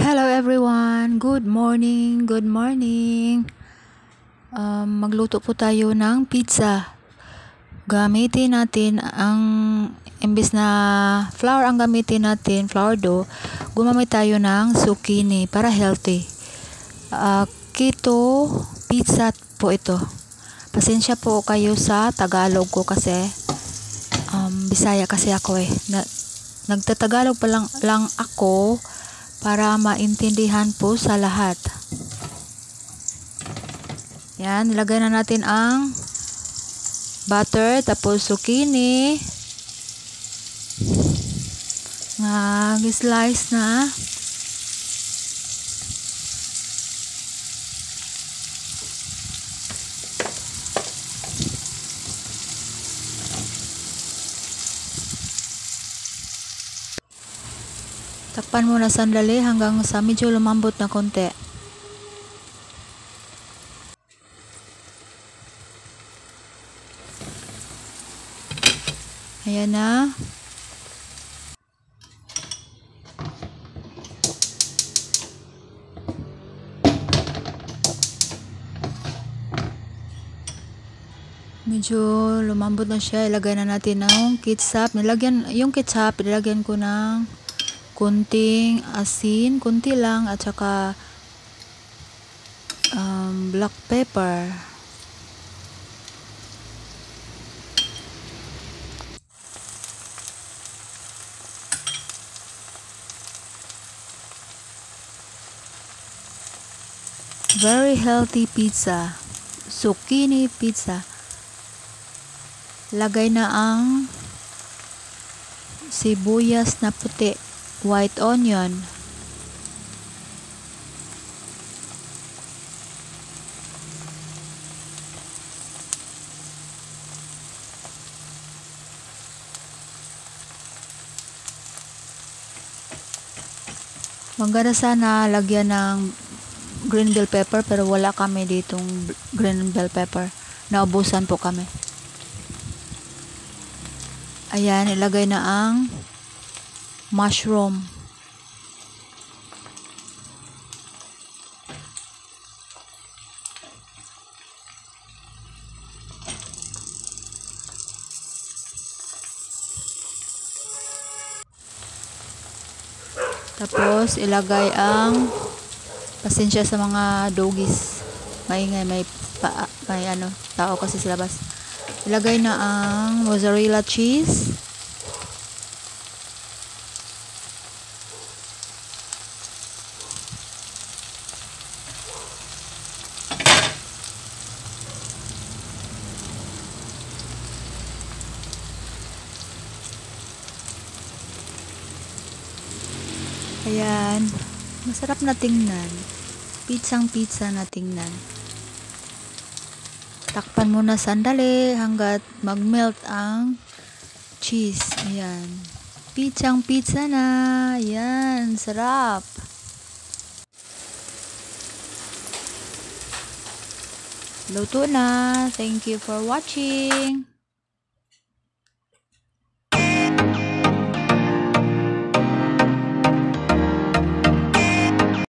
Hello everyone, good morning, good morning. Magluto po tayo ng pizza. Gamitin natin imbes na flour ang gamitin natin, flour dough, gumamit tayo ng zucchini para healthy. Keto pizza po ito. Pasensya po kayo sa Tagalog ko kasi Bisaya kasi ako nagtatagalog pa lang ako para maintindihan po sa lahat. Yan, nilagay na natin ang butter, tapos zucchini. Slice na. Takpan muna sandali hanggang sa medyo lumambot na konti. Ayan na. Medyo lumambot na siya. Ilagay na natin ng ketchup. Yung ketchup, nilagyan ko ng kunting asin, kunti lang, at saka black pepper. Very healthy pizza, zucchini pizza. Lagay na ang sibuyas na puti, white onion. Maganda sana lagyan ng green bell pepper, pero wala kami ditong green bell pepper. Naubusan po kami. Ayan, ilagay na ang mushroom. Tapos ilagay ang, pasensya sa mga doggies, maingay, may tao kasi sa labas. Ilagay na ang mozzarella cheese. Ayan, masarap na tingnan. Pizzang pizza na tingnan. Takpan muna sandali hanggat mag-melt ang cheese. Ayan. Pizzang pizza na. Ayan, sarap. Luto na. Thank you for watching.